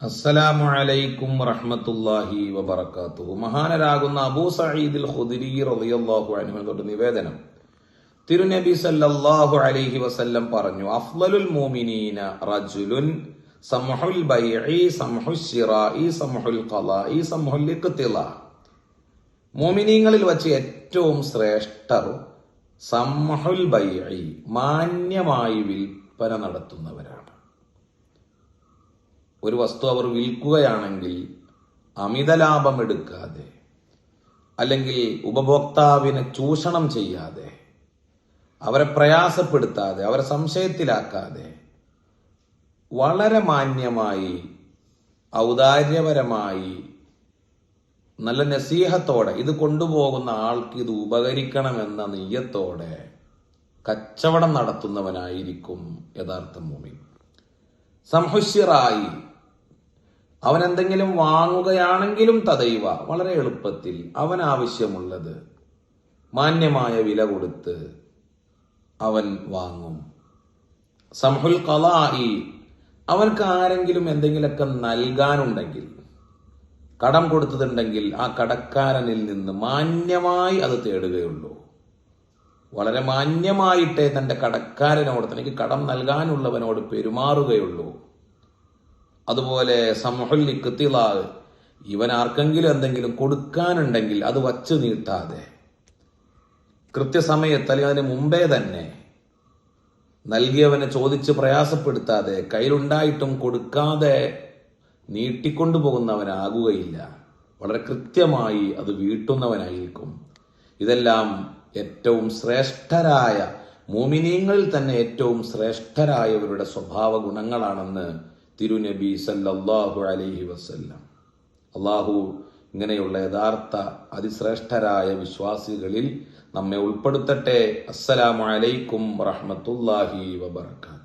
അസ്സലാമു അലൈക്കും വറഹ്മത്തുള്ളാഹി വബറകാതുഹു. മഹാനരാകുന്ന അബൂ സഈദ് അൽ ഖുദരി റളിയല്ലാഹു അൻഹു തൊട്ട് നിവേദനം, തിരുനബി സല്ലല്ലാഹു അലൈഹി വസല്ലം പറഞ്ഞു, അഫ്ളലുൽ മുഅ്മിനീന റജുലുൻ സമഹുൽ ബൈഇ സമഹുൽ ശിറാഇ സമഹുൽ ഖളാഇ സമഹുൽ ഇഖ്തിലാ. മുഅ്മിനീങ്ങളിൽ വച്ച് ഏറ്റവും ശ്രേഷ്ഠർ സമഹുൽ ബൈഇ, മാന്യമായി വിൽപ്പന നടത്തുന്നവരാണ്. ഒരു വസ്തു അവർ വിൽക്കുകയാണെങ്കിൽ അമിത ലാഭം എടുക്കാതെ, അല്ലെങ്കിൽ ഉപഭോക്താവിനെ ചൂഷണം ചെയ്യാതെ, അവരെ പ്രയാസപ്പെടുത്താതെ, അവരെ സംശയത്തിലാക്കാതെ, വളരെ മാന്യമായി, ഔദാര്യപരമായി, നല്ല നസീഹത്തോടെ ഇത് കൊണ്ടുപോകുന്ന ആൾക്ക് ഇത് ഉപകരിക്കണമെന്ന നിയ്യത്തോടെ കച്ചവടം നടത്തുന്നവനായിരിക്കും യഥാർത്ഥ മുഅ്മിൻ. സംഹുശ്ശിറായി, അവൻ എന്തെങ്കിലും വാങ്ങുകയാണെങ്കിലും തദൈവ, വളരെ എളുപ്പത്തിൽ അവൻ ആവശ്യമുള്ളത് മാന്യമായ വില കൊടുത്ത് അവൻ വാങ്ങും. സംഹുൽ ഖളാഇ, അവൻക്ക് ആരെങ്കിലും എന്തെങ്കിലുമൊക്കെ നൽകാനുണ്ടെങ്കിൽ, കടം കൊടുത്തതുണ്ടെങ്കിൽ ആ കടക്കാരനിൽ നിന്ന് മാന്യമായി അത് തേടുകയുള്ളൂ. വളരെ മാന്യമായിട്ടേ തന്റെ കടക്കാരനോട്, തനിക്ക് കടം നൽകാനുള്ളവനോട് പെരുമാറുകയുള്ളൂ. അതുപോലെ സമഹുൽ ഇഖ്തിലാ, ഇവൻ ആർക്കെങ്കിലും എന്തെങ്കിലും കൊടുക്കാനുണ്ടെങ്കിൽ അത് വച്ചു നീട്ടാതെ, കൃത്യസമയത്ത് അല്ലെങ്കിൽ അതിന് മുമ്പേ തന്നെ നൽകിയവനെ ചോദിച്ച് പ്രയാസപ്പെടുത്താതെ, കയ്യിലുണ്ടായിട്ടും കൊടുക്കാതെ നീട്ടിക്കൊണ്ടു പോകുന്നവനാകുകയില്ല. വളരെ കൃത്യമായി അത് വീട്ടുന്നവനായിരിക്കും. ഇതെല്ലാം ഏറ്റവും ശ്രേഷ്ഠരായ മുഅ്മിനീങ്ങളിൽ തന്നെ ഏറ്റവും ശ്രേഷ്ഠരായവരുടെ സ്വഭാവ ഗുണങ്ങളാണെന്ന് തിരുനബി സല്ലല്ലാഹു അലൈഹി വസല്ലം. അള്ളാഹു ഇങ്ങനെയുള്ള യഥാർത്ഥ അതിശ്രേഷ്ഠരായ വിശ്വാസികളിൽ നമ്മെ ഉൾപ്പെടുത്തട്ടെ. അസ്സലാമു അലൈക്കും വറഹ്മത്തുള്ളാഹി വബറകാതുഹു.